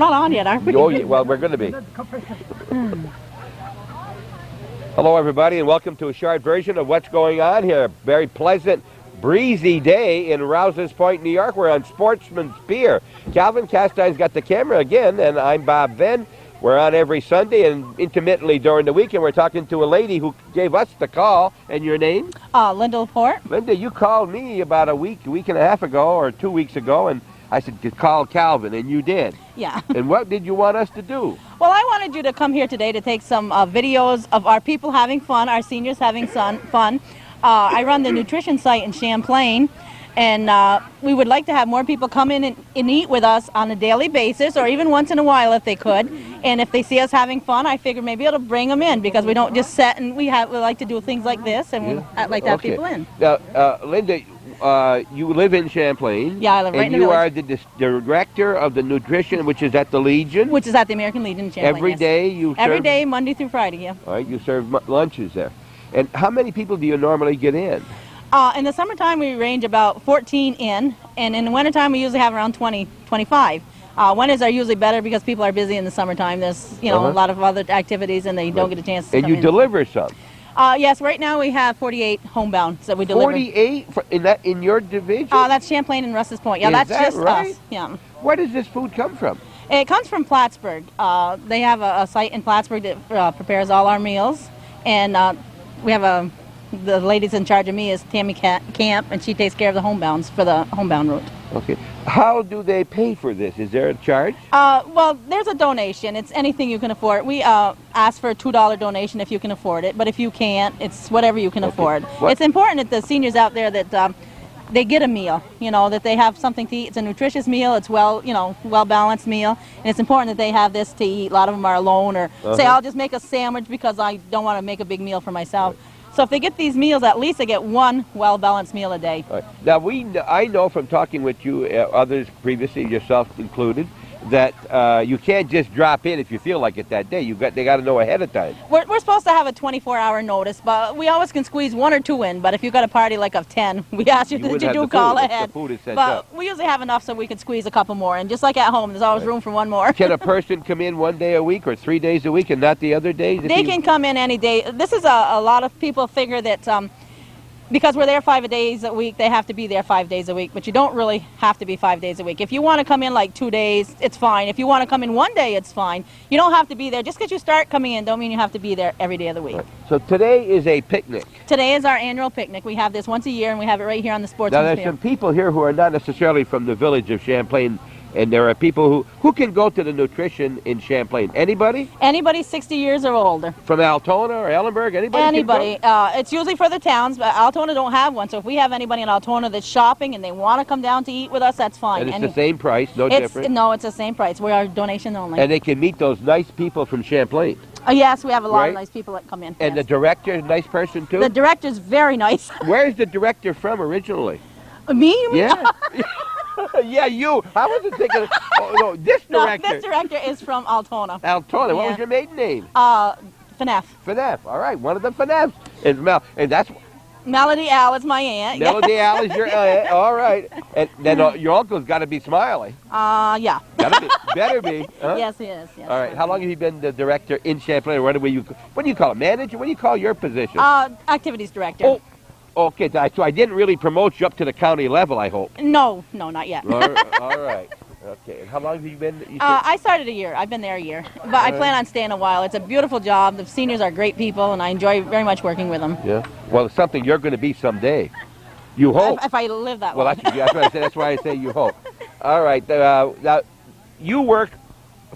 Not on yet, are we? Oh, yeah, well, we're going to be. Hello, everybody, and welcome to a short version of what's going on here. Very pleasant, breezy day in Rouse's Point, New York. We're on Sportsman's Pier. Calvin Castine's got the camera again, and I'm Bob Venn. We're on every Sunday and intermittently during the weekend. We're talking to a lady who gave us the call. And your name? Linda Laporte. Linda, you called me about a week and a half ago, or 2 weeks ago, and I said, call Calvin, and you did. Yeah. And what did you want us to do? Well, I wanted you to come here today to take some videos of our people having fun, our seniors having fun. I run the nutrition site in Champlain, and we would like to have more people come in and eat with us on a daily basis, or even once in a while if they could. And if they see us having fun, I figure maybe it'll bring them in, because we don't just sit and we like to do things like this, and we like to have people in. Now, Linda, you live in Champlain. Yeah, I live right in the village. village. And you are the director of the nutrition, which is at the Legion? Which is at the American Legion in Champlain, Every yes. day you serve? Every day, Monday through Friday, yeah. All right, you serve lunches there. And how many people do you normally get in? In the summertime, we range about 14 in, and in the wintertime, we usually have around 20, 25. Winters are usually better because people are busy in the summertime. There's, a lot of other activities, and they don't get a chance to and come you in. deliver some? Yes, right now we have 48 homebound that we deliver. 48 in your division? That's Champlain and Russell's Point. Yeah, Is that's that just right? us. Yeah. Where does this food come from? It comes from Plattsburgh. They have a site in Plattsburgh that prepares all our meals, and we have the lady's in charge of me is Tammy Camp, and she takes care of the homebounds for the homebound route. Okay. How do they pay for this? Is there a charge? Well, there's a donation. It's anything you can afford. We ask for a $2 donation if you can afford it, but if you can't, it's whatever you can afford. It's important that the seniors out there that they get a meal, that they have something to eat. It's a nutritious meal. It's well-balanced meal, and it's important that they have this to eat. A lot of them are alone, or say, I'll just make a sandwich because I don't want to make a big meal for myself. Right. So if they get these meals, at least they get one well-balanced meal a day. Right. Now, I know from talking with you, others previously, yourself included, that you can't just drop in if you feel like it that day. They got to know ahead of time. We're supposed to have a 24-hour notice, but we always can squeeze 1 or 2 in. But if you've got a party like of 10, we ask you that you do call ahead. The food is set but up. We usually have enough so we can squeeze a couple more. And just like at home, there's always room for one more. Can a person come in 1 day a week or 3 days a week and not the other days? They can come in any day. This is a lot of people figure that because we're there 5 days a week, they have to be there 5 days a week. But you don't really have to be 5 days a week. If you want to come in like 2 days, it's fine. If you want to come in 1 day, it's fine. You don't have to be there. Just because you start coming in don't mean you have to be there every day of the week. Right. So today is a picnic. Today is our annual picnic. We have this once a year, and we have it right here on the Sportsman's Pier. Now, there's some people here who are not necessarily from the village of Champlain, and there are people who can go to the nutrition in Champlain. Anybody? Anybody 60 years or older. From Altona or Ellenburg? Anybody? Anybody. It's usually for the towns, but Altona don't have one. So if we have anybody in Altona that's shopping and they want to come down to eat with us, that's fine. And it's the same price, no different? No, it's the same price. We are donation only. And they can meet those nice people from Champlain. Yes, we have a lot of nice people that come in. And the director is a nice person, too? The director's very nice. Where's the director from originally? Me? You mean? Yeah. Yeah, you. I wasn't thinking. No, this director. No, this director is from Altona. Altona. Yeah. What was your maiden name? FNF. FNF. All right, one of the FNFs. And that's. Melody Al is my aunt. Melody Al is your aunt. All right. And then your uncle's got to be Smiley. Yeah. Better be. Huh? Yes, he is. Yes. All right. How long have you been the director in Champlain? What do you call it? Manager? What do you call your position? Activities director. Oh. Okay, so I didn't really promote you up to the county level, I hope. No, not yet. All right. Okay. And how long have you been? I started a year. I've been there a year. But I plan on staying a while. It's a beautiful job. The seniors are great people, and I enjoy very much working with them. Yeah. Well, it's something you're going to be someday. You hope. If I live that long. Well, that's why I say you hope. All right. Now, you work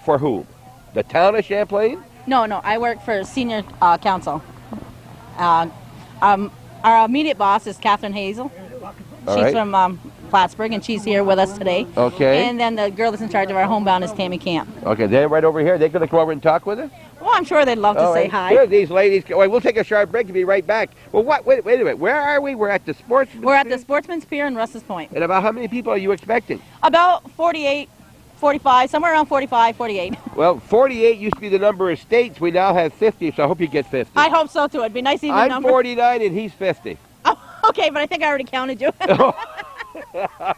for who? The town of Champlain? No. I work for senior council. Our immediate boss is Catherine Hazel. She's from Plattsburgh, and she's here with us today. Okay. And then the girl that's in charge of our homebound is Tammy Camp. Okay, they're right over here. They're going to come over and talk with us? Well, I'm sure they'd love to say hi. Here, these ladies. We'll take a short break and be right back. Well, wait a minute. Where are we? We're at the Sportsman's Pier? We're at the Sportsman's Pier in Russell's Point. And about how many people are you expecting? About 48, 45, somewhere around 45, 48. Well, 48 used to be the number of states. We now have 50, so I hope you get 50. I hope so, too. It'd be nice even I'm number. 49 and he's 50. Oh, okay, but I think I already counted you. All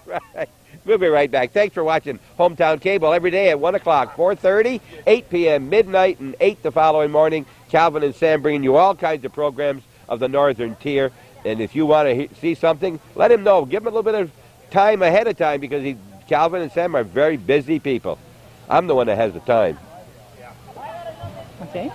right. We'll be right back. Thanks for watching Hometown Cable every day at 1 o'clock, 4:30, 8 p.m., midnight, and 8 the following morning. Calvin and Sam bringing you all kinds of programs of the Northern Tier. And if you want to see something, let him know. Give him a little bit of time ahead of time because Calvin and Sam are very busy people. I'm the one that has the time. Okay.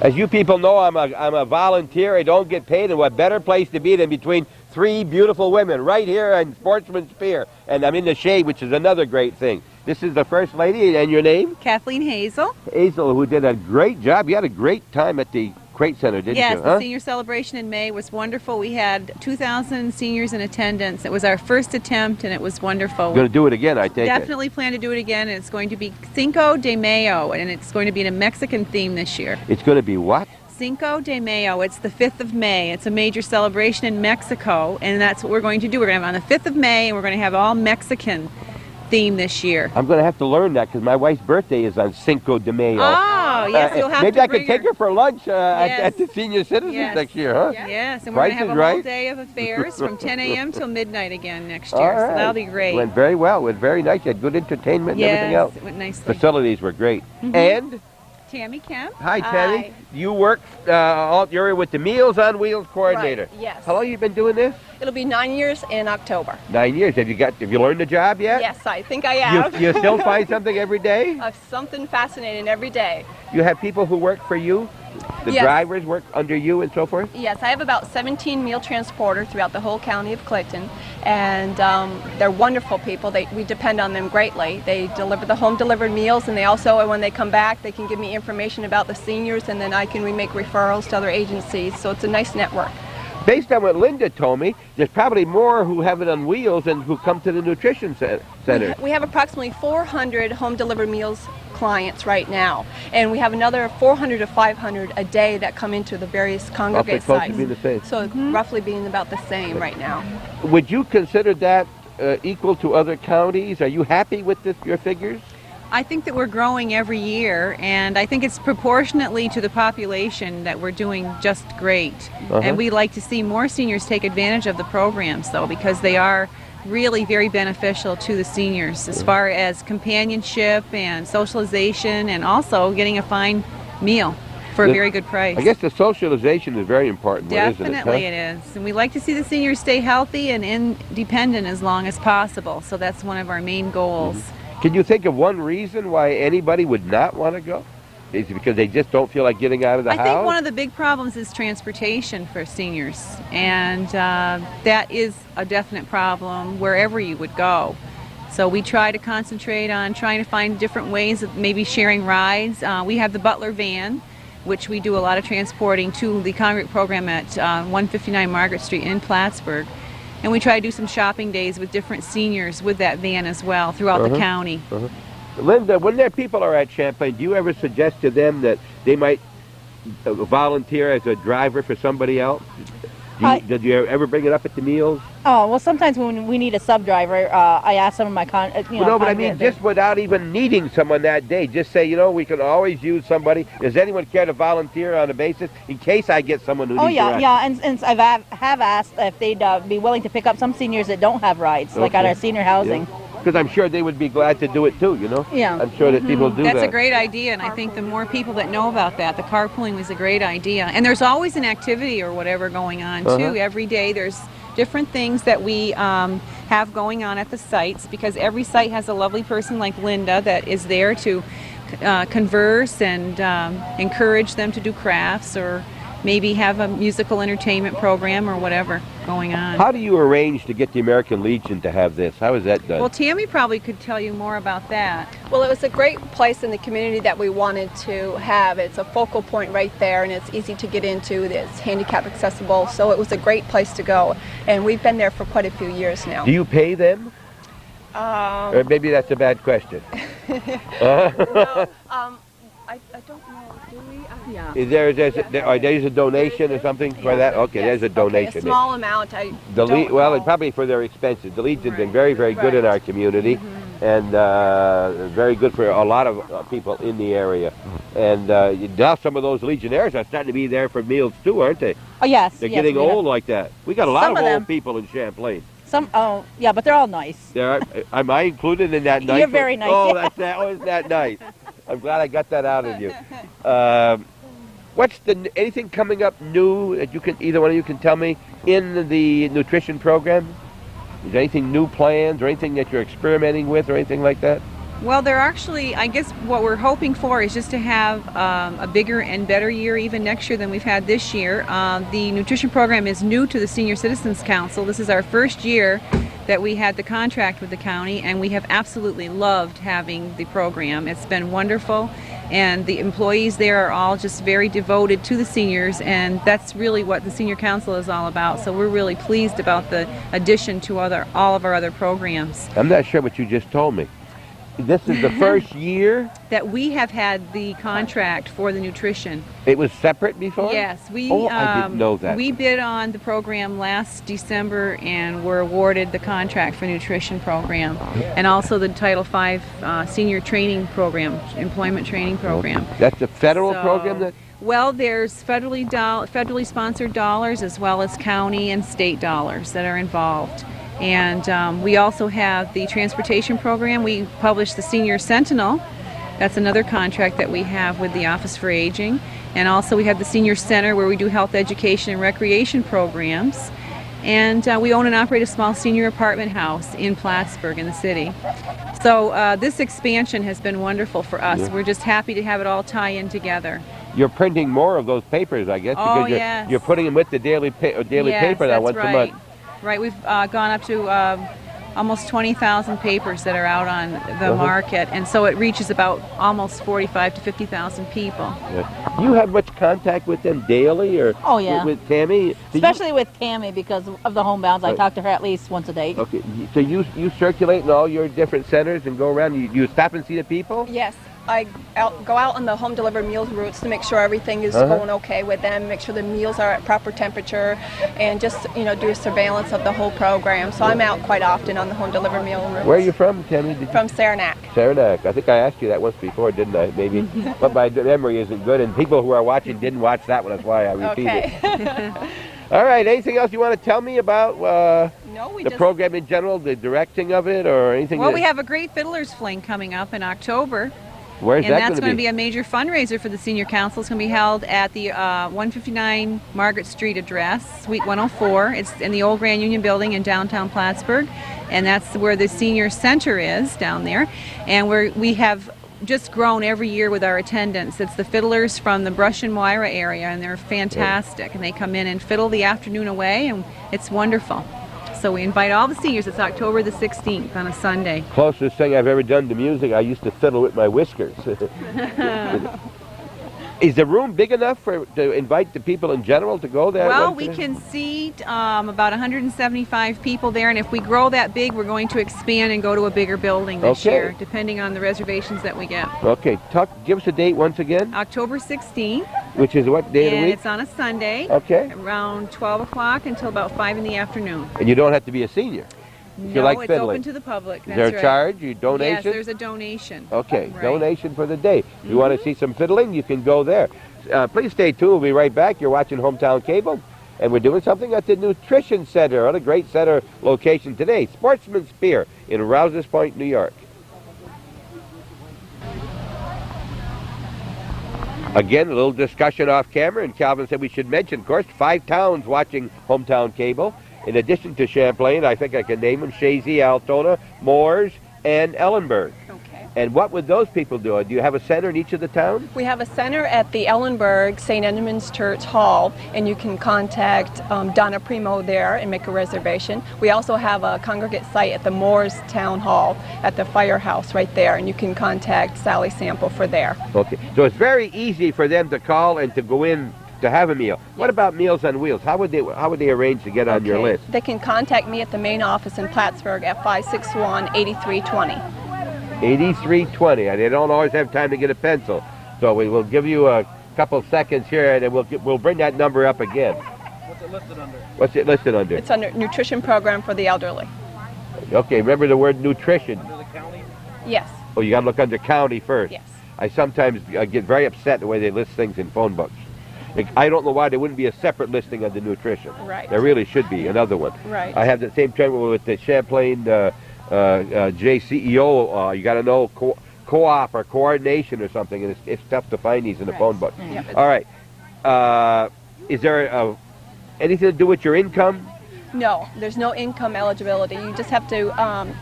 As you people know, I'm a volunteer. I don't get paid, and what better place to be than between three beautiful women right here on Sportsman's Pier. And I'm in the shade, which is another great thing. This is the First Lady, and your name? Kathleen Hazel. Hazel, who did a great job. You had a great time at the Crate Center, didn't you? Yes, the senior celebration in May was wonderful. We had 2,000 seniors in attendance. It was our first attempt, and it was wonderful. You're going to do it again, I take it. Definitely plan to do it again, and it's going to be Cinco de Mayo, and it's going to be in a Mexican theme this year. It's going to be what? Cinco de Mayo. It's the 5th of May. It's a major celebration in Mexico, and that's what we're going to do. We're going to have it on the 5th of May, and we're going to have all Mexican theme this year. I'm going to have to learn that because my wife's birthday is on Cinco de Mayo. Oh, yes, you'll have maybe to I could take her for lunch at the Senior Citizens Yes. next year, huh? Yes, and we're going to have a whole day of affairs from 10 a.m. till midnight again next year, All right. so that'll be great. Went very well. Went very nice. You had good entertainment and everything else. It went nicely. Facilities were great. And Tammy Kemp. hi, Tammy. You work you're with the Meals on Wheels coordinator. Right, yes. How long you been doing this? It'll be 9 years in October. 9 years. Have you learned the job yet? Yes, I think I have. You still find something every day? Something fascinating every day. You have people who work for you? The Yes. drivers work under you and so forth? Yes, I have about 17 meal transporters throughout the whole county of Clinton, and they're wonderful people. We depend on them greatly. They deliver the home-delivered meals, and they also, when they come back, they can give me information about the seniors, and then we make referrals to other agencies, so it's a nice network. Based on what Linda told me, there's probably more who have it on wheels and who come to the nutrition center. We have approximately 400 home-delivered meals clients right now, and we have another 400 to 500 a day that come into the various congregate close to sites. being the same. So roughly being about the same right now. Would you consider that equal to other counties? Are you happy with your figures? I think that we're growing every year, and I think it's proportionately to the population that we're doing just great. And we like to see more seniors take advantage of the programs, though, because they are really very beneficial to the seniors as far as companionship and socialization, and also getting a fine meal for a very good price. I guess the socialization is very important, Definitely isn't it? it is. And we like to see the seniors stay healthy and independent as long as possible, so that's one of our main goals. Can you think of one reason why anybody would not want to go? Is it because they just don't feel like getting out of the house? I think one of the big problems is transportation for seniors, and that is a definite problem wherever you would go. So we try to concentrate on trying to find different ways of maybe sharing rides. We have the Butler van, which we do a lot of transporting to the congregate program at 159 Margaret Street in Plattsburgh. And we try to do some shopping days with different seniors with that van as well throughout the county. Linda, when their people are at Champlain, do you ever suggest to them that they might volunteer as a driver for somebody else? Did you ever bring it up at the meals? Oh, well, sometimes when we need a sub driver, I ask some of my But I mean, just without even needing someone that day, just say, we can always use somebody. Does anyone care to volunteer on a basis in case I get someone who needs a ride? Yeah, and I have asked if they'd be willing to pick up some seniors that don't have rides, like at our senior housing. Because I'm sure they would be glad to do it too, Yeah. I'm sure that people do that. That's a great idea, and I think the more people that know about that, the carpooling was a great idea. And there's always an activity or whatever going on too. Every day there's different things that we have going on at the sites, because every site has a lovely person like Linda that is there to converse and encourage them to do crafts, or maybe have a musical entertainment program or whatever going on. How do you arrange to get the American Legion to have this? How is that done? Well, Tammy probably could tell you more about that. Well, it was a great place in the community that we wanted to have. It's a focal point right there, and it's easy to get into. It's handicap accessible, so it was a great place to go. And we've been there for quite a few years now. Do you pay them? Or maybe that's a bad question. No, I don't know. Do we? Yeah. Is there's a donation or something for that? Okay, there's a donation. A small amount. Well, probably for their expenses. The Legion's been very, very good in our community, and very good for a lot of people in the area. And now some of those Legionnaires are starting to be there for meals too, aren't they? Oh, yes. They're yes, getting we old like that. We got a lot Some of of old them. people in Champlain. Oh, yeah, but they're all nice. Am I included in that nice? You're very nice. Oh, isn't that nice? I'm glad I got that out of you. What's anything coming up new that either one of you can tell me in the nutrition program? Is there anything new plans or anything that you're experimenting with or anything like that? Well, they're actually, I guess what we're hoping for is just to have a bigger and better year even next year than we've had this year. The nutrition program is new to the Senior Citizens Council. This is our first year that we had the contract with the county, and we have absolutely loved having the program. It's been wonderful, and the employees there are all just very devoted to the seniors, and that's really what the Senior Council is all about. So we're really pleased about the addition to all of our other programs. I'm not sure what you just told me. This is the first year that we have had the contract for the nutrition. It was separate before? Yes, I didn't know that. We bid on the program last December and were awarded the contract for nutrition program, and also the Title V senior training program, employment training program. That's a federal program that. Well, there's federally sponsored dollars as well as county and state dollars that are involved. And we also have the transportation program. We publish the Senior Sentinel. That's another contract that we have with the Office for Aging. And also we have the Senior Center where we do health education and recreation programs. And we own and operate a small senior apartment house in Plattsburgh in the city. So this expansion has been wonderful for us. Yeah. We're just happy to have it all tie in together. You're printing more of those papers, I guess, because you're putting them with the daily paper now once a month. Right, we've gone up to almost 20,000 papers that are out on the market, and so it reaches about almost 45 to 50,000 people. Yeah. You have much contact with them daily, or with Tammy? Especially with Tammy because of the homebounds. I talk to her at least once a day. Okay, so you circulate in all your different centers and go around. You stop and see the people? Yes. I go out on the home delivered meals routes to make sure everything is going okay with them, make sure the meals are at proper temperature, and just do a surveillance of the whole program. So I'm out quite often on the home delivered meal routes. Where are you from, Tammy? From Saranac. Saranac. I think I asked you that once before, didn't I? Maybe, but my memory isn't good, and people who are watching didn't watch that one. That's why I repeat it. All right. Anything else you want to tell me about the program in general, the directing of it, or anything? Well, we have a great Fiddler's Fling coming up in October. Where's that that's going to be a major fundraiser for the Senior Council. It's going to be held at the 159 Margaret Street address, Suite 104. It's in the old Grand Union Building in downtown Plattsburgh, and that's where the Senior Center is down there. And we have just grown every year with our attendance. It's the fiddlers from the Brush and Moira area, and they're fantastic. And they come in and fiddle the afternoon away, and it's wonderful. So we invite all the seniors. It's October the 16th on a Sunday. Closest thing I've ever done to music, I used to fiddle with my whiskers. Is the room big enough to invite the people in general to go there? Well, we can seat about 175 people there, and if we grow that big, we're going to expand and go to a bigger building this year, depending on the reservations that we get. Okay, give us a date once again. October 16th. Which is what day of the week? And it's on a Sunday. Okay. Around 12 o'clock until about 5 in the afternoon. And you don't have to be a senior. No, like it's fiddling. open to the public. That's is there a right. charge? You donation? Yes, there's a donation. Okay, right. Donation for the day. If you want to see some fiddling, you can go there. Please stay tuned. We'll be right back. You're watching Hometown Cable, and we're doing something at the Nutrition Center, at a great center location today, Sportsman's Pier in Rouses Point, New York. Again, a little discussion off camera, and Calvin said we should mention, of course, 5 towns watching Hometown Cable. In addition to Champlain, I think I can name them, Shazy, Altona, Moores, and Ellenburg. Okay. And what would those people do? Do you have a center in each of the towns? We have a center at the Ellenburg St. Edmund's Church Hall, and you can contact Donna Primo there and make a reservation. We also have a congregate site at the Moores Town Hall at the firehouse right there, and you can contact Sally Sample for there. Okay, so it's very easy for them to call and to go in to have a meal. What about Meals on Wheels? How would they arrange to get on your list? They can contact me at the main office in Plattsburgh at 561-8320. 8320, and they don't always have time to get a pencil. So we will give you a couple seconds here, and then we'll bring that number up again. What's it listed under? What's it listed under? It's under Nutrition Program for the Elderly. Okay, remember the word nutrition. Under the county? Yes. Oh, you got to look under county first. Yes. I sometimes get very upset the way they list things in phone books. I don't know why there wouldn't be a separate listing on the nutrition. Right. There really should be another one. Right. I have the same trouble with the Champlain JCEO. You got to know co-op or coordination or something, and it's tough to find these in the phone book. Yep. All right. Is there anything to do with your income? No, there's no income eligibility. You just have to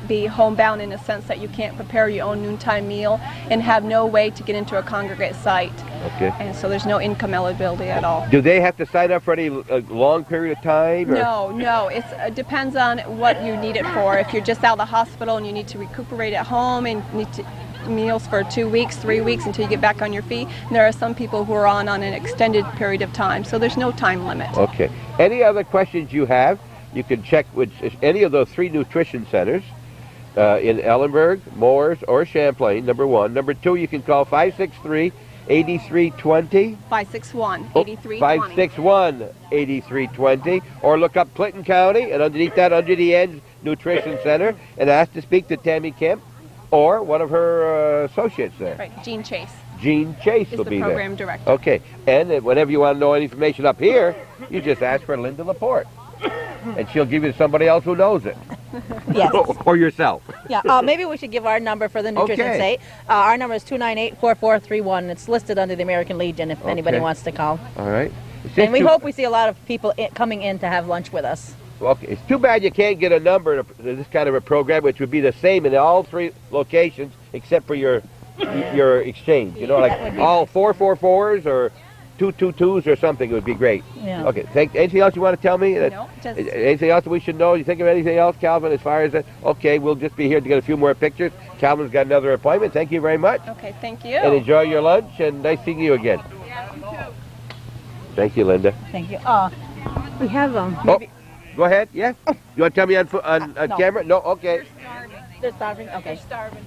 be homebound in the sense that you can't prepare your own noontime meal and have no way to get into a congregate site. Okay. And so there's no income eligibility at all. Do they have to sign up for any long period of time? Or? No. It depends on what you need it for. If you're just out of the hospital and you need to recuperate at home and need meals for 2 weeks, 3 weeks until you get back on your feet. And there are some people who are on an extended period of time. So there's no time limit. Okay. Any other questions you have? You can check with any of those 3 nutrition centers in Ellenburg, Moores, or Champlain, number 1. Number 2, you can call 563-8320. 561-8320. 561-8320. Or look up Clinton County, and underneath that, under the end, Nutrition Center, and ask to speak to Tammy Kemp or one of her associates there. Right, Jean Chase. Jean Chase is will the be program there. director. Okay. And whenever you want to know any information up here, you just ask for Linda Laporte. And she'll give you to somebody else who knows it. Yes. Or yourself. Yeah. Maybe we should give our number for the nutrition Okay. state. Our number is 298-4431. It's listed under the American Legion if anybody wants to call. All right. And we hope we see a lot of people coming in to have lunch with us. Okay. It's too bad you can't get a number to this kind of a program, which would be the same in all 3 locations except for your exchange. You know, like all 444s or 222s or something. It would be great. Yeah. Okay. Anything else you want to tell me? No, just... Anything else that we should know? You think of anything else, Calvin, as far as that? Okay, we'll just be here to get a few more pictures. Calvin's got another appointment. Thank you very much. Okay, thank you. And enjoy your lunch, and nice seeing you again. Yeah, you too. Thank you, Linda. Thank you. We have maybe... Go ahead. Yeah. You want to tell me on no. camera? No. Okay. They're starving. Okay. They're starving.